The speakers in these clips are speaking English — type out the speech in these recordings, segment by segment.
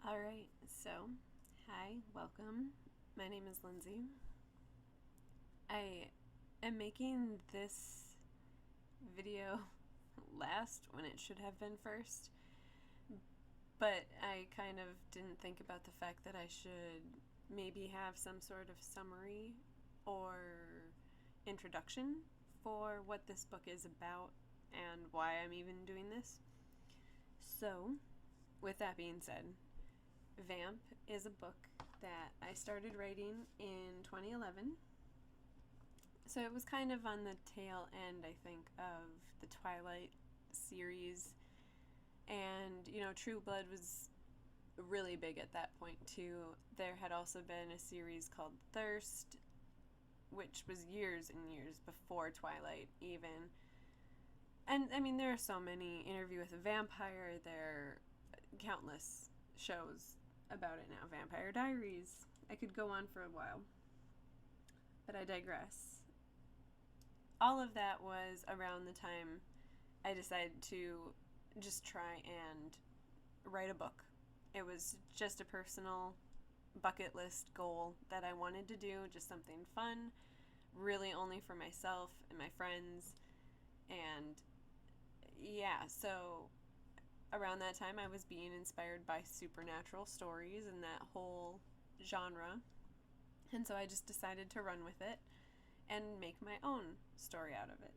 Alright, so, hi, welcome. My name is Lindsay. I am making this video last when it should have been first, but I kind of didn't think about the fact that I should maybe have some sort of summary or introduction for what this book is about and why I'm even doing this. So, with that being said, Vamp is a book that I started writing in 2011. So it was kind of on the tail end, I think, of the Twilight series. And, True Blood was really big at that point, too. There had also been a series called Thirst, which was years and years before Twilight, even. And, there are so many. Interview with a Vampire, there are countless shows about it now. Vampire Diaries. I could go on for a while, but I digress. All of that was around the time I decided to just try and write a book. It was just a personal bucket list goal that I wanted to do, just something fun, really only for myself and my friends. And yeah, so around that time I was being inspired by supernatural stories and that whole genre, and so I just decided to run with it and make my own story out of it.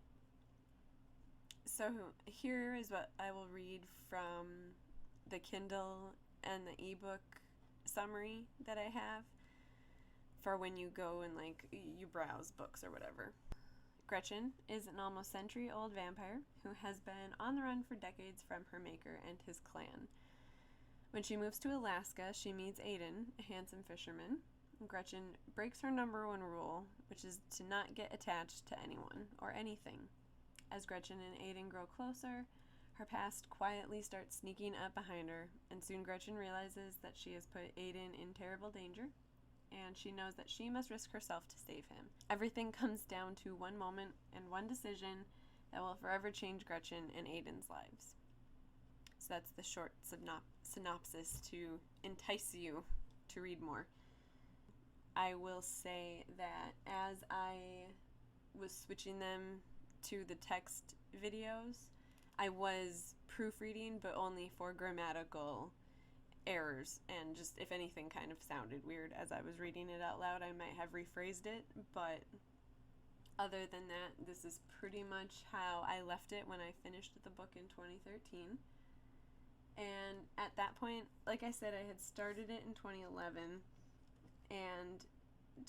So here is what I will read from the Kindle and the ebook summary that I have for when you go and you browse books or whatever. Gretchen is an almost century-old vampire who has been on the run for decades from her maker and his clan. When she moves to Alaska, she meets Aiden, a handsome fisherman. Gretchen breaks her number one rule, which is to not get attached to anyone or anything. As Gretchen and Aiden grow closer, her past quietly starts sneaking up behind her, and soon Gretchen realizes that she has put Aiden in terrible danger, and she knows that she must risk herself to save him. Everything comes down to one moment and one decision that will forever change Gretchen and Aiden's lives. So that's the short synopsis to entice you to read more. I will say that as I was switching them to the text videos, I was proofreading, but only for grammatical errors, and just if anything kind of sounded weird as I was reading it out loud, I might have rephrased it, but other than that, this is pretty much how I left it when I finished the book in 2013. And at that point, like I said, I had started it in 2011 and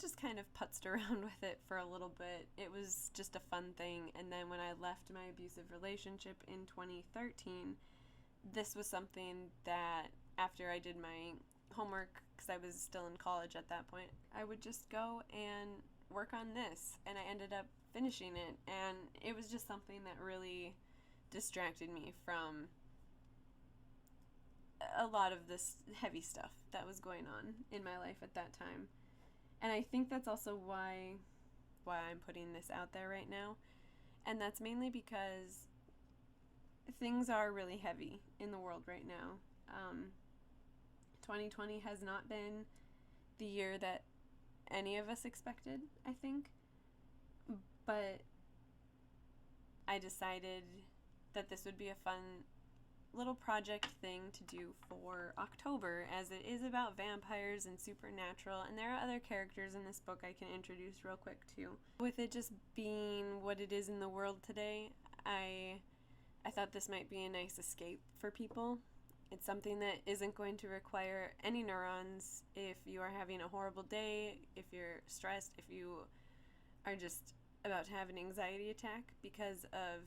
just kind of putzed around with it for a little bit. It was just a fun thing, and then when I left my abusive relationship in 2013, this was something that after I did my homework, because I was still in college at that point, I would just go and work on this, and I ended up finishing it, and it was just something that really distracted me from a lot of this heavy stuff that was going on in my life at that time. And I think that's also why I'm putting this out there right now, and that's mainly because things are really heavy in the world right now. 2020 has not been the year that any of us expected, I think. But I decided that this would be a fun little project thing to do for October, as it is about vampires and supernatural, and there are other characters in this book I can introduce real quick too. With it just being what it is in the world today, I thought this might be a nice escape for people. It's something that isn't going to require any neurons if you are having a horrible day, if you're stressed, if you are just about to have an anxiety attack because of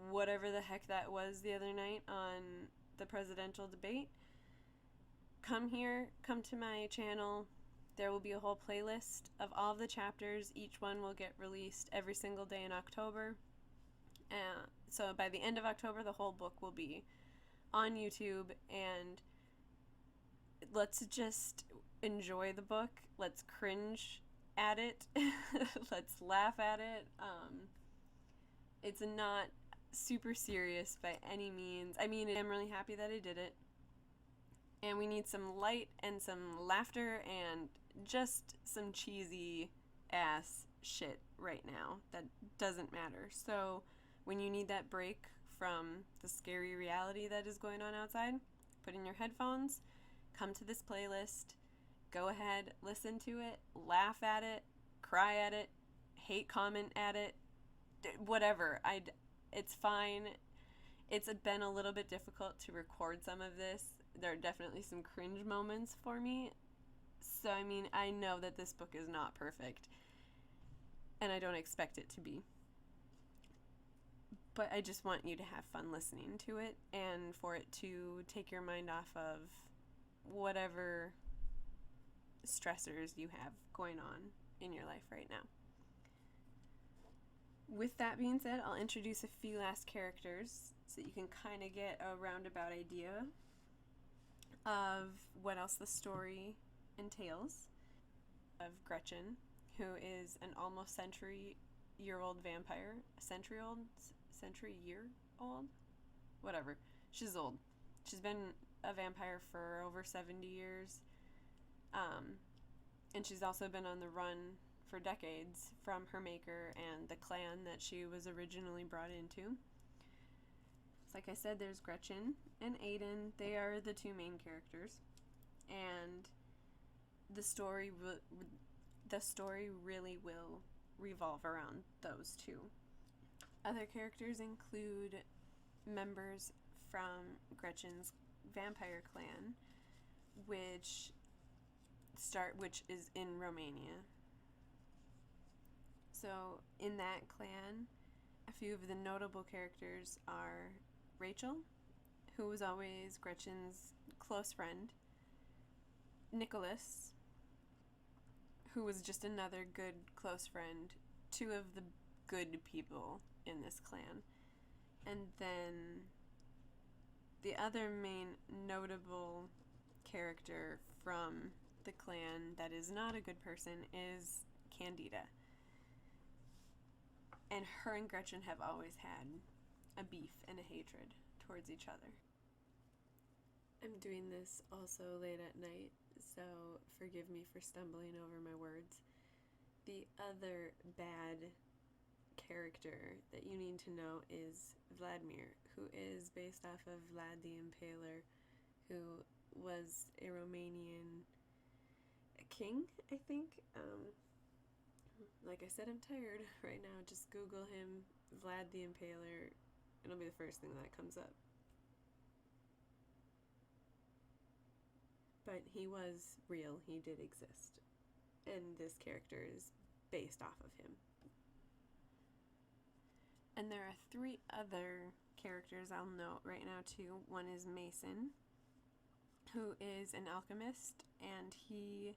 whatever the heck that was the other night on the presidential debate. Come here, come to my channel. There will be a whole playlist of all of the chapters. Each one will get released every single day in October. So by the end of October, the whole book will be on YouTube, and let's just enjoy the book. Let's cringe at it. Let's laugh at it. It's not super serious by any means. I'm really happy that I did it. And we need some light and some laughter and just some cheesy ass shit right now that doesn't matter. So when you need that break from the scary reality that is going on outside, put in your headphones, come to this playlist, go ahead, listen to it, laugh at it, cry at it, hate comment at it, whatever. It's fine. It's been a little bit difficult to record some of this. There are definitely some cringe moments for me. So, I mean, I know that this book is not perfect, and I don't expect it to be. But I just want you to have fun listening to it, and for it to take your mind off of whatever stressors you have going on in your life right now. With that being said, I'll introduce a few last characters so that you can kind of get a roundabout idea of what else the story entails. Of Gretchen, who is an almost century-year-old vampire. Century-year-old? Whatever. She's old. She's been a vampire for over 70 years. And she's also been on the run for decades from her maker and the clan that she was originally brought into. So like I said, there's Gretchen and Aiden. They are the two main characters. And the story really will revolve around those two. Other characters include members from Gretchen's vampire clan, which is in Romania. So in that clan, a few of the notable characters are Rachel, who was always Gretchen's close friend, Nicholas, who was just another good close friend, two of the good people in this clan. And then the other main notable character from the clan that is not a good person is Candida. And her and Gretchen have always had a beef and a hatred towards each other. I'm doing this also late at night, so forgive me for stumbling over my words. The other bad character that you need to know is Vladimir, who is based off of Vlad the Impaler, who was a Romanian king, I think. Like I said, I'm tired right now. Just Google him, Vlad the Impaler. It'll be the first thing that comes up. But he was real. He did exist. And this character is based off of him. And there are three other characters I'll note right now too. One is Mason, who is an alchemist, and he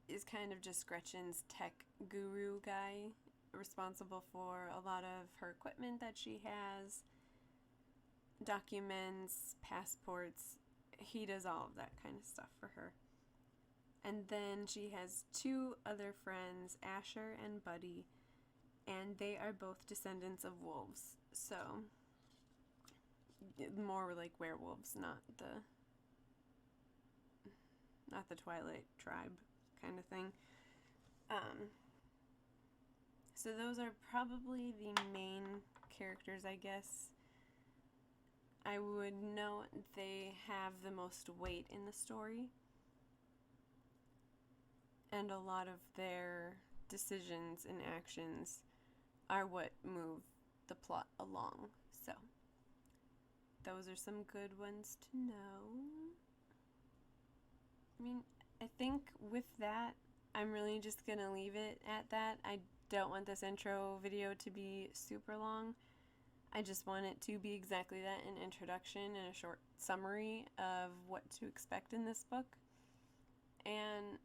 is kind of just Gretchen's tech guru guy, responsible for a lot of her equipment that she has, documents, passports. He does all of that kind of stuff for her. And then she has two other friends, Asher and Buddy, and they are both descendants of wolves. So, more like werewolves, not the Twilight tribe kind of thing. So those are probably the main characters, I guess. I would note they have the most weight in the story, and a lot of their decisions and actions are what move the plot along. So those are some good ones to know. I mean, I think with that, I'm really just gonna leave it at that. I don't want this intro video to be super long. I just want it to be exactly that, an introduction and a short summary of what to expect in this book. And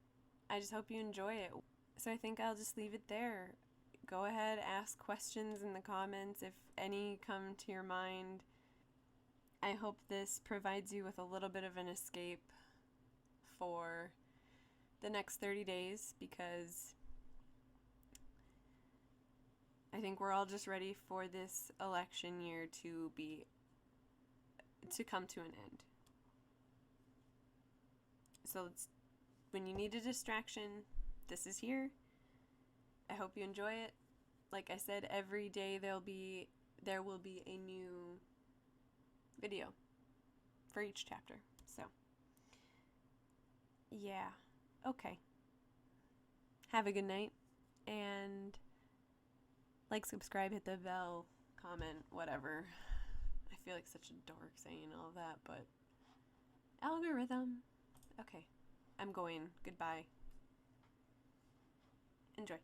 I just hope you enjoy it. So I think I'll just leave it there. Go ahead, ask questions in the comments if any come to your mind. I hope this provides you with a little bit of an escape for the next 30 days, because I think we're all just ready for this election year to come to an end. So when you need a distraction, this is here. I hope you enjoy it. Like I said, every day there will be a new video for each chapter. So, yeah. Okay. Have a good night, and like, subscribe, hit the bell, comment, whatever. I feel like such a dork saying all that, but algorithm. Okay. I'm going. Goodbye. Enjoy.